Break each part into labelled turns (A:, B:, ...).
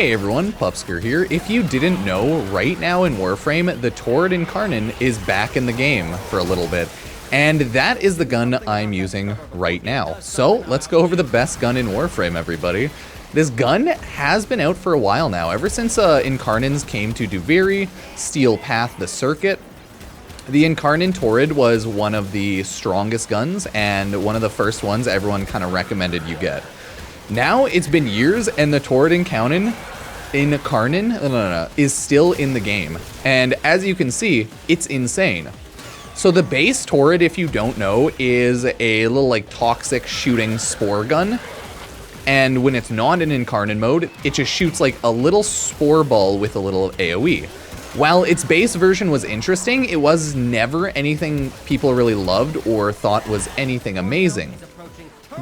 A: Hey everyone, Pupsker here. If you didn't know, right now in Warframe, the Torid Incarnon is back in the game for a little bit. And that is the gun I'm using right now. So let's go over the best gun in Warframe, everybody. This gun has been out for a while now, ever since Incarnons came to Duviri, Steel Path the Circuit. The Incarnon Torid was one of the strongest guns and one of the first ones everyone kind of recommended you get. Now it's been years and the Torid Incarnon is still in the game. And as you can see, it's insane. So the base Torid, if you don't know, is a little like toxic shooting spore gun. And when it's not in Incarnon mode, it just shoots like a little spore ball with a little AoE. While its base version was interesting, it was never anything people really loved or thought was anything amazing.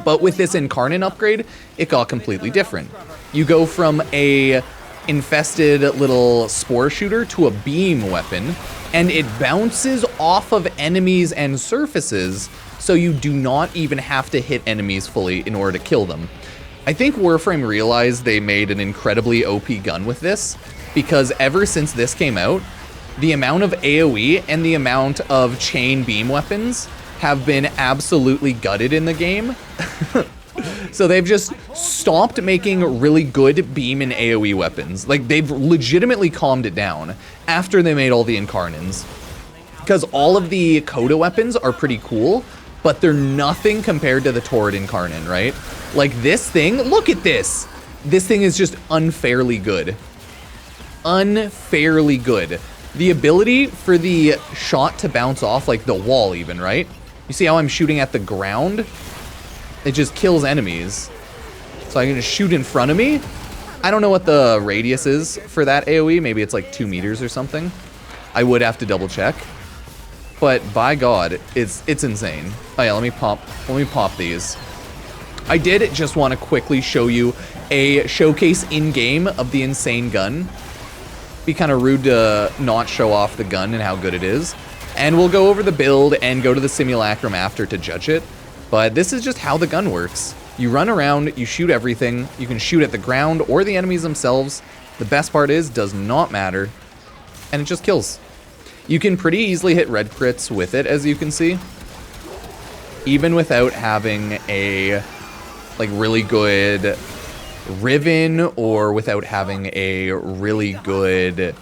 A: But with this Incarnon upgrade, it got completely different. You go from a infested little spore shooter to a beam weapon, and it bounces off of enemies and surfaces, so you do not even have to hit enemies fully in order to kill them. I think Warframe realized they made an incredibly OP gun with this, because ever since this came out, the amount of AoE and the amount of chain beam weapons have been absolutely gutted in the game. So they've just stopped making really good beam and AoE weapons. Like, they've legitimately calmed it down after they made all the Incarnons. Because all of the Coda weapons are pretty cool, but they're nothing compared to the Torid Incarnon, right? Like, this thing, look at this! This thing is just unfairly good. Unfairly good. The ability for the shot to bounce off, like the wall even, right? You see how I'm shooting at the ground? It just kills enemies. So I can just shoot in front of me. I don't know what the radius is for that AoE. Maybe it's like 2 meters or something. I would have to double check. But by God, it's insane. Oh yeah, let me pop these. I did just want to quickly show you a showcase in-game of the insane gun. Be kind of rude to not show off the gun and how good it is. And we'll go over the build and go to the simulacrum after to judge it. But this is just how the gun works. You run around, you shoot everything. You can shoot at the ground or the enemies themselves. The best part is, does not matter. And it just kills. You can pretty easily hit red crits with it, as you can see. Even without having a like really good riven or without having a really good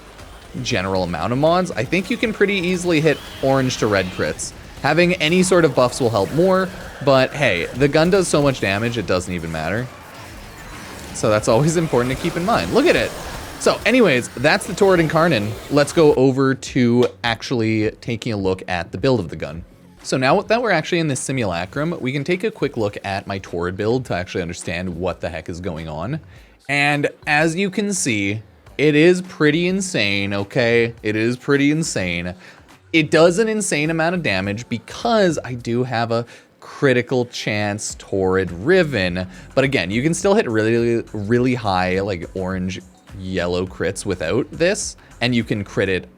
A: general amount of mods, I think you can pretty easily hit orange to red crits. Having any sort of buffs will help more, but hey, the gun does so much damage it doesn't even matter. So that's always important to keep in mind. Look at it! So anyways, that's the Torid Incarnon. Let's go over to actually taking a look at the build of the gun. So now that we're actually in this simulacrum, we can take a quick look at my Torid build to actually understand what the heck is going on. And as you can see, it is pretty insane, okay? It is pretty insane. It does an insane amount of damage because I do have a critical chance Torid riven. But again, you can still hit really, really high, like orange, yellow crits without this. And you can crit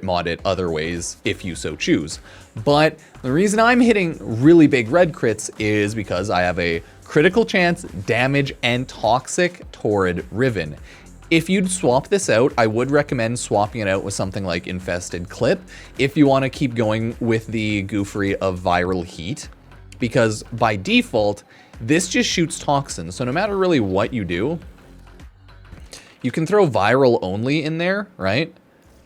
A: mod it other ways if you so choose. But the reason I'm hitting really big red crits is because I have a critical chance, damage, and toxic Torid riven. If you'd swap this out, I would recommend swapping it out with something like Infested Clip if you want to keep going with the goofery of Viral Heat, because by default, this just shoots toxin. So no matter really what you do, you can throw Viral only in there, right?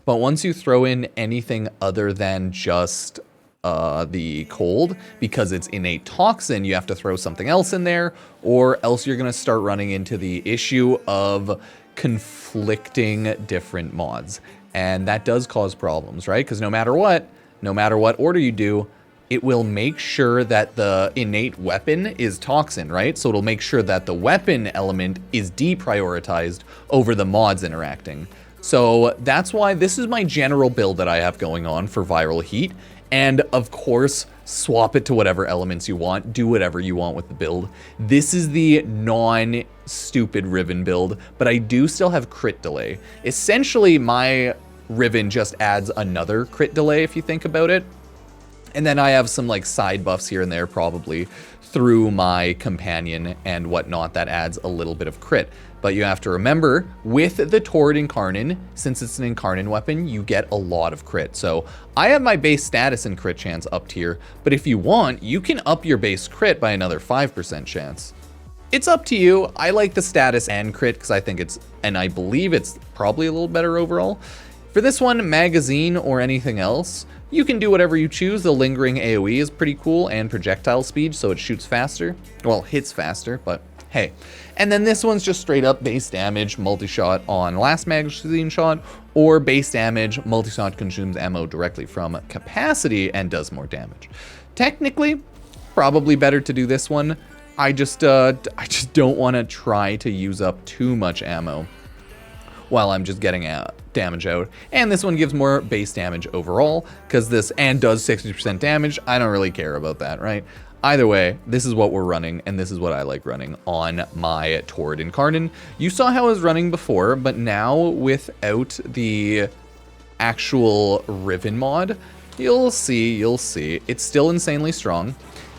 A: But once you throw in anything other than just the cold, because it's innate toxin, you have to throw something else in there, or else you're going to start running into the issue of conflicting different mods. And that does cause problems, right? Because no matter what order you do, it will make sure that the innate weapon is toxin, right? So it'll make sure that the weapon element is deprioritized over the mods interacting. So that's why this is my general build that I have going on for Viral Heat. And of course, swap it to whatever elements you want. Do whatever you want with the build. This is the non-stupid Riven build, but I do still have crit delay. Essentially, my Riven just adds another crit delay if you think about it. And then I have some like side buffs here and there probably through my companion and whatnot, that adds a little bit of crit. But you have to remember, with the Torid Incarnon, since it's an Incarnon weapon, you get a lot of crit. So I have my base status and crit chance upped here, but if you want, you can up your base crit by another 5% chance. It's up to you. I like the status and crit because I think it's, and I believe it's probably a little better overall. For this one, magazine or anything else, you can do whatever you choose. The lingering AoE is pretty cool, and projectile speed, so it shoots faster. Well, hits faster, but hey. And then this one's just straight up base damage, multi-shot on last magazine shot, or base damage, multi-shot consumes ammo directly from capacity and does more damage. Technically, probably better to do this one. I just don't want to try to use up too much ammo while I'm just getting damage out. And this one gives more base damage overall, because this and does 60% damage. I don't really care about that, right? Either way, this is what we're running, and this is what I like running on my Torid Incarnon. You saw how I was running before, but now without the actual Riven mod, you'll see, it's still insanely strong,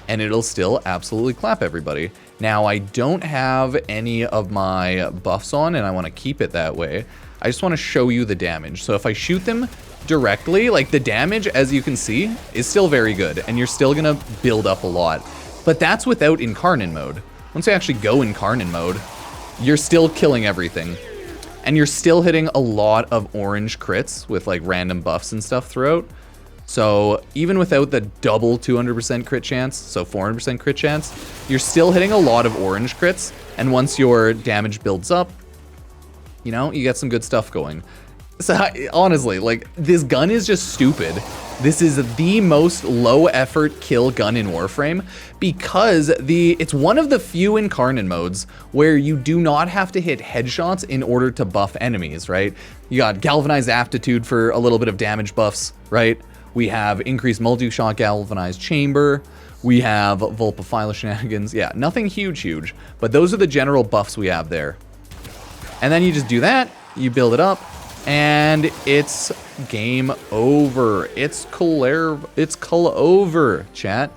A: and it'll still absolutely clap everybody. Now, I don't have any of my buffs on, and I want to keep it that way. I just want to show you the damage. So if I shoot them directly, like the damage, as you can see, is still very good, and you're still gonna build up a lot. But that's without Incarnon mode. Once you actually go Incarnon mode, you're still killing everything. And you're still hitting a lot of orange crits with like random buffs and stuff throughout. So even without the double 200% crit chance, so 400% crit chance, you're still hitting a lot of orange crits. And once your damage builds up, you know, you get some good stuff going. So honestly, like, this gun is just stupid. This is the most low effort kill gun in Warframe because it's one of the few Incarnon modes where you do not have to hit headshots in order to buff enemies, right? You got galvanized aptitude for a little bit of damage buffs, right? We have increased multi-shot galvanized chamber. We have Vulpaphyla shenanigans. Yeah, nothing huge, but those are the general buffs we have there. And then you just do that, you build it up, and it's game over. It's cull over, chat.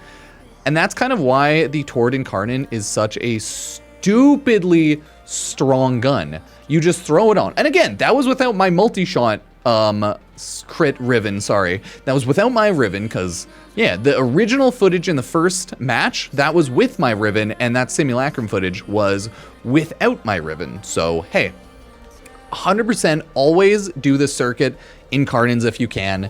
A: And that's kind of why the Torid Incarnon is such a stupidly strong gun. You just throw it on. And again, that was without my multi-shot crit riven, sorry. That was without my riven, because, yeah, the original footage in the first match, that was with my riven, and that simulacrum footage was without my riven. So, hey, 100% always do the circuit Incarnons if you can.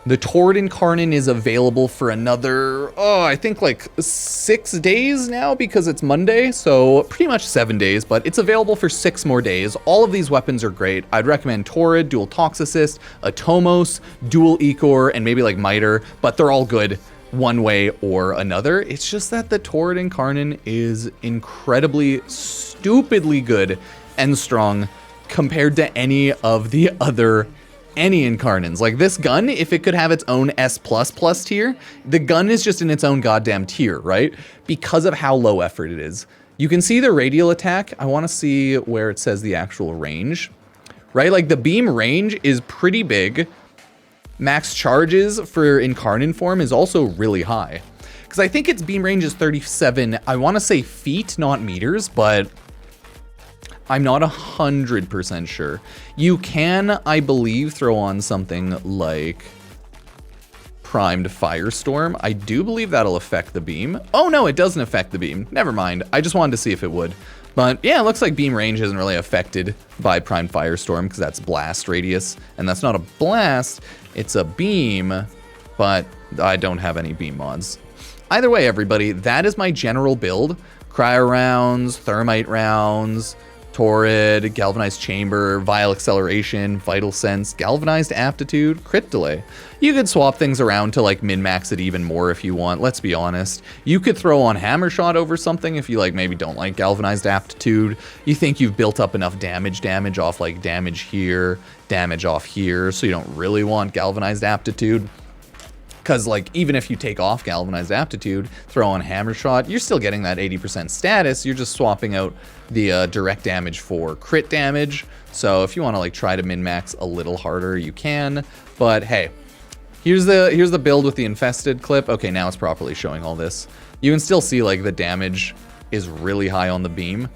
A: The Torid Incarnon is available for another, I think like 6 days now because it's Monday, so pretty much 7 days, but it's available for 6 more days. All of these weapons are great. I'd recommend Torid, Dual Tox Assist, Atomos, Dual Ecor, and maybe like Miter, but they're all good one way or another. It's just that the Torid Incarnon is incredibly, stupidly good and strong compared to any of the other Incarnons. Like this gun, if it could have its own S++ tier, the gun is just in its own goddamn tier, right? Because of how low effort it is. You can see the radial attack. I want to see where it says the actual range, right? Like the beam range is pretty big. Max charges for Incarnon form is also really high. Because I think its beam range is 37, I want to say feet, not meters, but I'm not 100% sure. You can, I believe, throw on something like primed firestorm. I do believe that'll affect the beam. Oh no, it doesn't affect the beam. Never mind. I just wanted to see if it would. But yeah, it looks like beam range isn't really affected by primed firestorm because that's blast radius. And that's not a blast, it's a beam, but I don't have any beam mods. Either way, everybody, that is my general build. Cryo rounds, thermite rounds, Torid, galvanized chamber, vile acceleration, vital sense, galvanized aptitude, crit delay. You could swap things around to like min-max it even more if you want, let's be honest. You could throw on hammer shot over something if you like maybe don't like galvanized aptitude. You think you've built up enough damage off like damage here, damage off here, so you don't really want galvanized aptitude. Because, like, even if you take off galvanized aptitude, throw on hammer shot, you're still getting that 80% status. You're just swapping out the direct damage for crit damage. So if you want to, like, try to min-max a little harder, you can. But, hey, here's the build with the infested clip. Okay, now it's properly showing all this. you can still see like the damage is really high on the beam.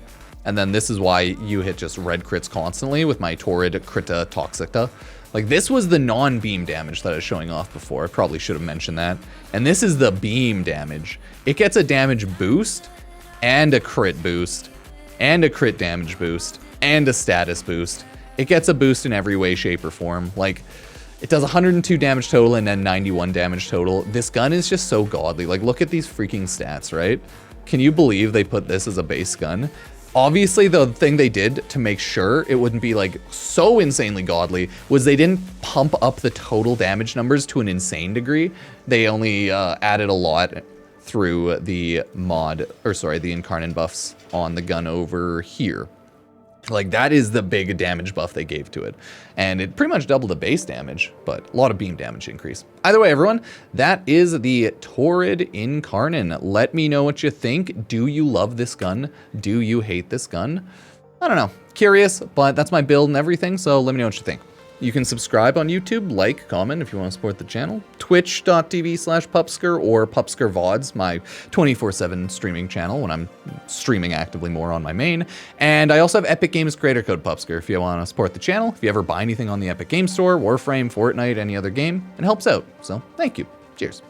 A: And then this is why you hit just red crits constantly with my Torid Krita Toxicta. Like this was the non-beam damage that I was showing off before. I probably should have mentioned that. And this is the beam damage. It gets a damage boost and a crit boost and a crit damage boost and a status boost. It gets a boost in every way, shape, or form. Like, it does 102 damage total and then 91 damage total. This gun is just so godly. Like, look at these freaking stats, right? Can you believe they put this as a base gun? Obviously, the thing they did to make sure it wouldn't be, like, so insanely godly was they didn't pump up the total damage numbers to an insane degree. They only added a lot through the mod, or sorry, the Incarnon buffs on the gun over here. Like, that is the big damage buff they gave to it. And it pretty much doubled the base damage, but a lot of beam damage increase. Either way, everyone, that is the Torid Incarnon. Let me know what you think. Do you love this gun? Do you hate this gun? I don't know. Curious, but that's my build and everything, so let me know what you think. You can subscribe on YouTube, like, comment if you want to support the channel. Twitch.tv/Pupsker or Pupsker VODs, my 24/7 streaming channel when I'm streaming actively more on my main. And I also have Epic Games creator code Pupsker if you want to support the channel. If you ever buy anything on the Epic Games Store, Warframe, Fortnite, any other game, it helps out. So thank you. Cheers.